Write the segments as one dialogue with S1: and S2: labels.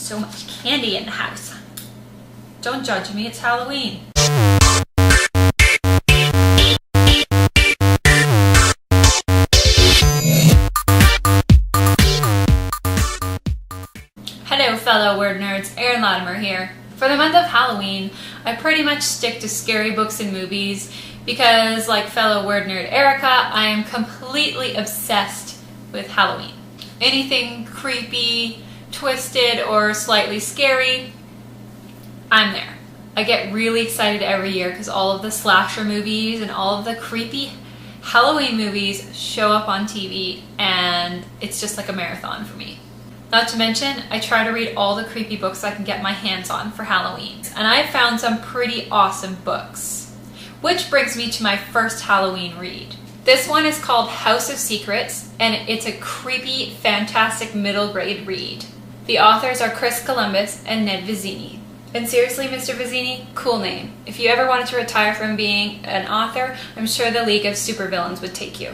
S1: so much candy in the house. Don't judge me, it's Halloween. Hello fellow word nerds, Erin Latimer here. For the month of Halloween, I pretty much stick to scary books and movies because, like fellow word nerd Erica, I am completely obsessed with Halloween. Anything creepy, twisted, or slightly scary, I'm there. I get really excited every year because all of the slasher movies and all of the creepy Halloween movies show up on TV, and it's just like a marathon for me. Not to mention, I try to read all the creepy books I can get my hands on for Halloween, and I've found some pretty awesome books. Which brings me to my first Halloween read. This one is called House of Secrets, and it's a creepy, fantastic middle grade read. The authors are Chris Columbus and Ned Vizzini. And seriously, Mr. Vizzini, cool name. If you ever wanted to retire from being an author, I'm sure the League of Supervillains would take you.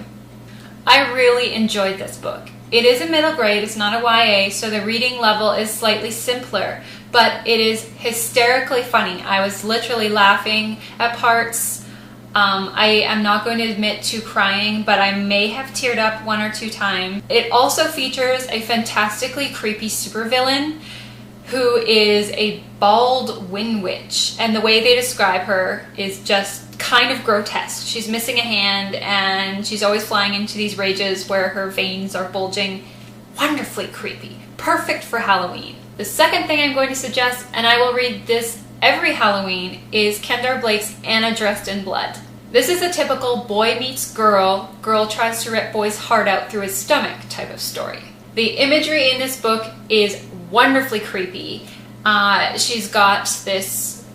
S1: I really enjoyed this book. It is a middle grade, it's not a YA, so the reading level is slightly simpler, but it is hysterically funny. I was literally laughing at parts. I am not going to admit to crying, but I may have teared up 1 or 2 times. It also features a fantastically creepy supervillain who is a bald wind witch, and the way they describe her is just kind of grotesque. She's missing a hand and she's always flying into these rages where her veins are bulging. Wonderfully creepy. Perfect for Halloween. The second thing I'm going to suggest, and I will read this every Halloween, is Kendra Blake's Anna Dressed in Blood. This is a typical boy meets girl, girl tries to rip boy's heart out through his stomach type of story. The imagery in this book is wonderfully creepy. She's got this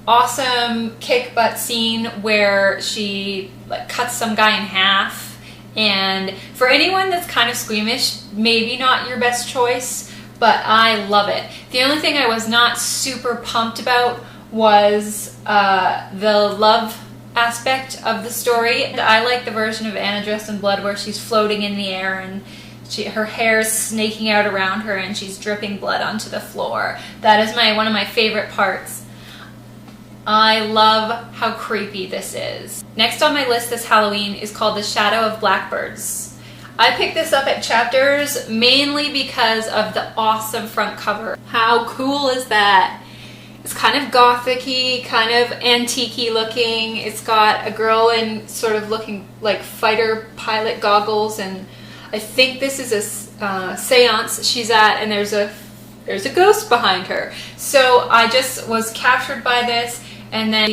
S1: awesome kick butt scene where she cuts some guy in half, and for anyone that's kind of squeamish, maybe not your best choice, but I love it. The only thing I was not super pumped about was the love aspect of the story. And I like the version of Anna Dressed in Blood where she's floating in the air and her hair is snaking out around her and she's dripping blood onto the floor. That is one of my favorite parts. I love how creepy this is. Next on my list this Halloween is called The Shadow of Blackbirds. I picked this up at Chapters mainly because of the awesome front cover. How cool is that? It's kind of gothic-y, kind of antique-y looking. It's got a girl in sort of looking like fighter pilot goggles, and I think this is a seance she's at, and there's a ghost behind her. So I just was captured by this. And then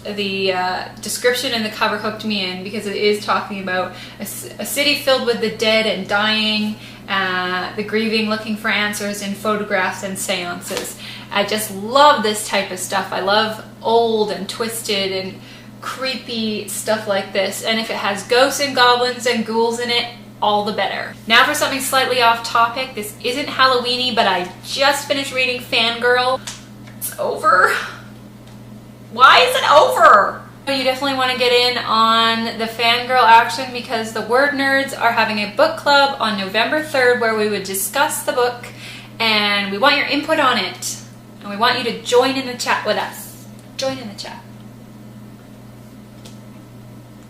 S1: the description and the cover hooked me in because it is talking about a city filled with the dead and dying, the grieving looking for answers in photographs and seances. I just love this type of stuff. I love old and twisted and creepy stuff like this. And if it has ghosts and goblins and ghouls in it, all the better. Now for something slightly off topic. This isn't Halloweeny, but I just finished reading Fangirl. It's over. Why is it over? You definitely want to get in on the Fangirl action because the Word Nerds are having a book club on November 3rd where we would discuss the book, and we want your input on it. And we want you to join in the chat with us. Join in the chat.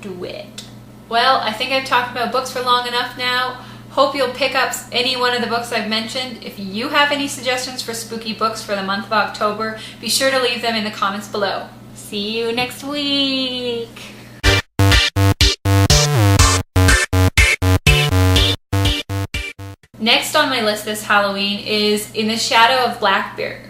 S1: Do it. Well, I think I've talked about books for long enough now. Hope you'll pick up any one of the books I've mentioned. If you have any suggestions for spooky books for the month of October, be sure to leave them in the comments below. See you next week! Next on my list this Halloween is In the Shadow of Blackbeard.